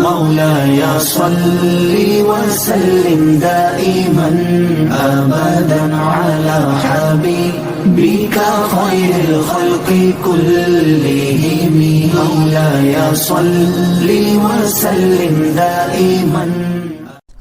مولاي صل وسلم دائما أبدا على حبيبك خير الخلق كلهم مولاي صل وسلم دائما.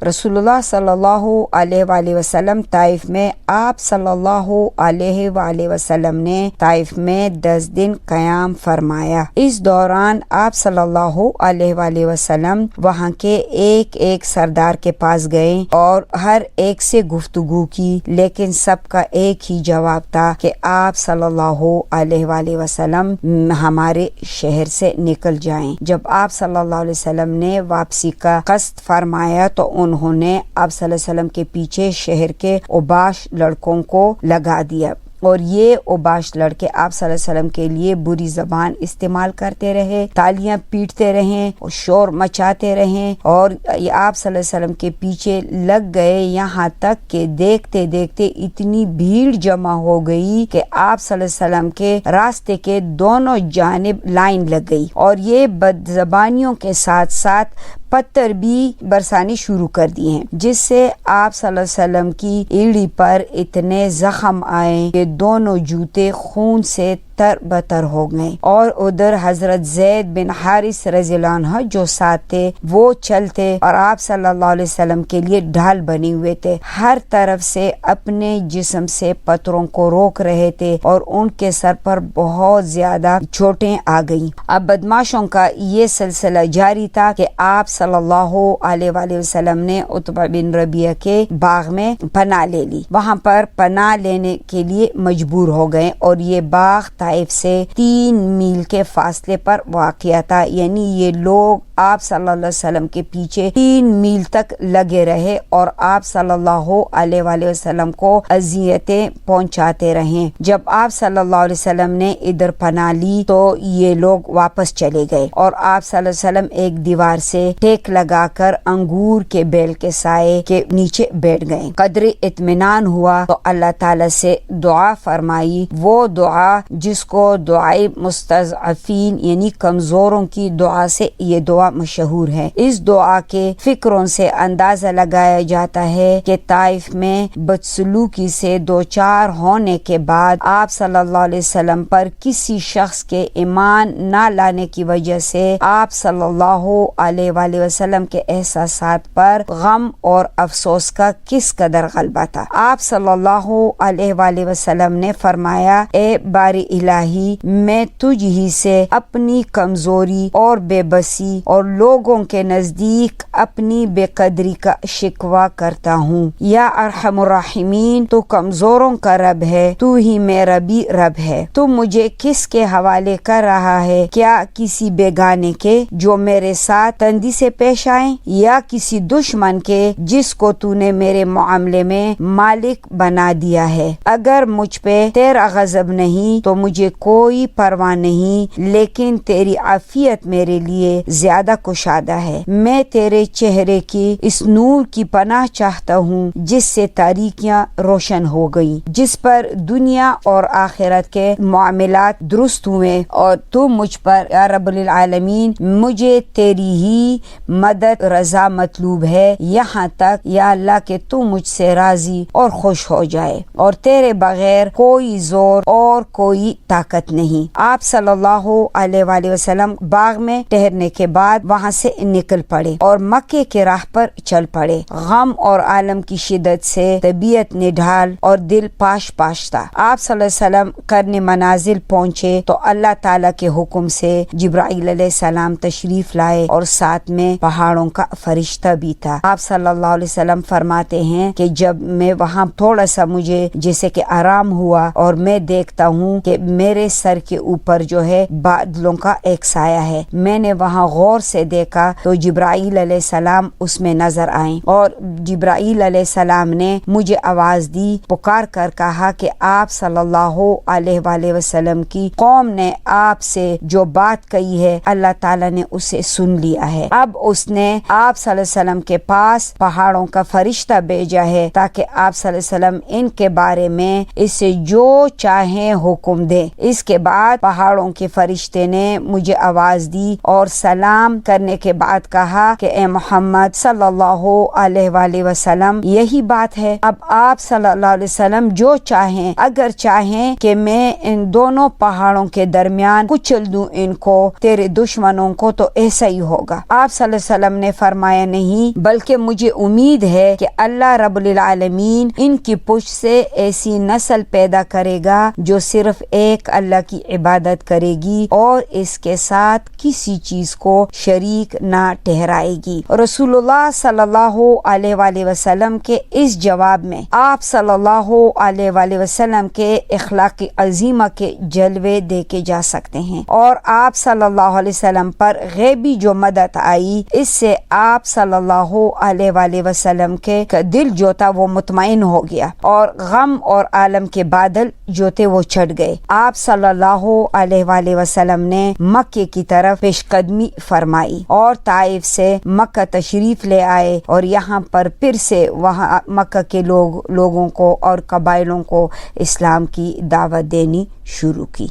رسول اللہ صلی اللہ علیہ وآلہ وسلم طائف میں آپ صلی اللہ علیہ وآلہ وسلم نے طائف میں 10 دن قیام فرمایا. اس دوران آپ صلی اللہ علیہ وآلہ وسلم وہاں کے ایک ایک سردار کے پاس گئے اور ہر ایک سے گفتگو کی، لیکن سب کا ایک ہی جواب تھا کہ آپ صلی اللہ علیہ وآلہ وسلم ہمارے شہر سے نکل جائیں. جب آپ صلی اللہ علیہ وسلم نے واپسی کا قصد فرمایا تو انہوں نے آپ صلی اللہ علیہ وسلم کے پیچھے شہر کے اوباش لڑکوں کو لگا دیا، اور یہ اوباش لڑکے آپ صلی اللہ علیہ وسلم کے لیے بری زبان استعمال کرتے رہے، تالیاں پیٹتے رہے اور شور مچاتے رہے، اور یہ آپ صلی اللہ علیہ وسلم کے پیچھے لگ گئے، یہاں تک کہ دیکھتے دیکھتے اتنی بھیڑ جمع ہو گئی کہ آپ صلی اللہ علیہ وسلم کے راستے کے دونوں جانب لائن لگ گئی، اور یہ بد زبانیوں کے ساتھ ساتھ پتھر بھی برسانی شروع کر دیے ہیں، جس سے آپ صلی اللہ علیہ وسلم کی ایڑی پر اتنے زخم آئے کہ دونوں جوتے خون سے تر بتر ہو گئے. اور ادھر حضرت زید بن حارث رضی اللہ عنہ جو ساتھ تھے وہ چلتے اور آپ صلی اللہ علیہ وسلم کے لیے ڈھال بنے ہوئے تھے، ہر طرف سے اپنے جسم سے پتھروں کو روک رہے تھے اور ان کے سر پر بہت زیادہ چوٹیں آ گئیں. اب بدماشوں کا یہ سلسلہ جاری تھا کہ آپ صلی اللہ علیہ وآلہ وسلم نے عتبہ بن ربیعہ کے باغ میں پناہ لے لی. وہاں پر پناہ لینے کے لیے مجبور ہو گئے، اور یہ باغ طائف سے 3 میل کے فاصلے پر واقع تھا، یعنی یہ لوگ آپ صلی اللہ علیہ وسلم کے پیچھے 3 میل تک لگے رہے اور آپ صلی اللہ علیہ وآلہ وسلم کو اذیتیں پہنچاتے رہے. جب آپ صلی اللہ علیہ وسلم نے ادھر پناہ لی تو یہ لوگ واپس چلے گئے، اور آپ صلی اللہ علیہ وسلم ایک دیوار سے ٹیک لگا کر انگور کے بیل کے سائے کے نیچے بیٹھ گئے. قدر اطمینان ہوا تو اللہ تعالی سے دعا فرمائی، وہ دعا جس کو دعائے مستضعفین یعنی کمزوروں کی دعا سے یہ دعا مشہور ہے. اس دعا کے فکروں سے اندازہ لگایا جاتا ہے کہ طائف میں بدسلوکی سے دوچار ہونے کے بعد آپ صلی اللہ علیہ وسلم پر کسی شخص کے ایمان نہ لانے کی وجہ سے آپ صلی اللہ علیہ وآلہ وسلم کے احساسات پر غم اور افسوس کا کس قدر غلبہ تھا. آپ صلی اللہ علیہ وآلہ وسلم نے فرمایا، اے باری الہی، میں تجھ ہی سے اپنی کمزوری اور بے بسی اور لوگوں کے نزدیک اپنی بے قدری کا شکوہ کرتا ہوں. یا ارحم الراحمین، تو کمزوروں کا رب ہے، تو ہی میرا بھی رب ہے. تو مجھے کس کے حوالے کر رہا ہے؟ کیا کسی بیگانے کے جو میرے ساتھ تندی سے پیش آئیں، یا کسی دشمن کے جس کو تو نے میرے معاملے میں مالک بنا دیا ہے؟ اگر مجھ پہ تیرا غضب نہیں تو مجھے کوئی پرواہ نہیں، لیکن تیری عافیت میرے لیے زیادہ کشادہ ہے. میں تیرے چہرے کی اس نور کی پناہ چاہتا ہوں جس سے تاریکیاں روشن ہو گئی، جس پر دنیا اور آخرت کے معاملات درست ہوئے، اور تو مجھ پر یا رب العالمین مجھے تیری ہی مدد رضا مطلوب ہے، یہاں تک یا اللہ کہ تو مجھ سے راضی اور خوش ہو جائے، اور تیرے بغیر کوئی زور اور کوئی طاقت نہیں. آپ صلی اللہ علیہ وآلہ وسلم باغ میں ٹہرنے کے بعد وہاں سے نکل پڑے اور مکے کے راہ پر چل پڑے. غم اور عالم کی شدت سے طبیعت نڈھال اور دل پاش پاش تھا. آپ صلی اللہ علیہ وسلم قرن منازل پہنچے تو اللہ تعالیٰ کے حکم سے جبرائیل علیہ السلام تشریف لائے اور ساتھ میں پہاڑوں کا فرشتہ بھی تھا. آپ صلی اللہ علیہ وسلم فرماتے ہیں کہ جب میں وہاں تھوڑا سا مجھے جیسے کہ آرام ہوا اور میں دیکھتا ہوں کہ میرے سر کے اوپر جو ہے بادلوں کا ایک سایہ ہے. میں نے وہاں غور سے دیکھا تو جبرائیل علیہ السلام اس میں نظر آئیں اور جبرائیل علیہ السلام نے مجھے آواز دی، پکار کر کہا کہ آپ صلی اللہ علیہ وآلہ وسلم کی قوم نے آپ سے جو بات کہی ہے اللہ تعالیٰ نے اسے سن لیا ہے۔ اب اس نے آپ صلی اللہ علیہ وسلم کے پاس پہاڑوں کا فرشتہ بھیجا ہے تاکہ آپ صلی اللہ علیہ وسلم ان کے بارے میں اسے جو چاہیں حکم دے۔ اس کے بعد پہاڑوں کے فرشتے نے مجھے آواز دی اور سلام کرنے کے بعد کہا کہ اے محمد صلی اللہ علیہ وآلہ وسلم یہی بات ہے، اب آپ صلی اللہ علیہ وسلم جو چاہیں، اگر چاہیں کہ میں ان دونوں پہاڑوں کے درمیان کچل دوں ان کو، تیرے دشمنوں کو، تو ایسا ہی ہوگا۔ آپ صلی اللہ علیہ وسلم نے فرمایا نہیں، بلکہ مجھے امید ہے کہ اللہ رب العالمین ان کی پشت سے ایسی نسل پیدا کرے گا جو صرف ایک اللہ کی عبادت کرے گی اور اس کے ساتھ کسی چیز کو شریک نہ ٹھہرائے گی۔ رسول اللہ صلی اللہ علیہ وآلہ وسلم کے اس جواب میں آپ صلی اللہ علیہ وآلہ وسلم کے اخلاق عظیمہ کے جلوے دیکھے جا سکتے ہیں، اور آپ صلی اللہ علیہ وسلم پر غیبی جو مدد آئی اس سے آپ صلی اللہ علیہ وآلہ وسلم کے دل جو تھا وہ مطمئن ہو گیا اور غم اور عالم کے بادل جو تھے وہ چھٹ گئے۔ آپ صلی اللہ علیہ وآلہ وسلم نے مکے کی طرف پیش قدمی فرمائی اور طائف سے مکہ تشریف لے آئے اور یہاں پر پھر سے وہاں مکہ کے لوگوں کو اور قبائلوں کو اسلام کی دعوت دینی شروع کی۔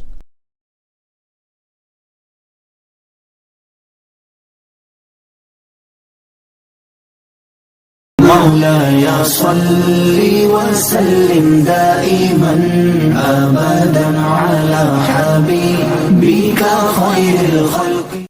مولاي صل وسلم دائما أبدا على حبيبك خير الخلق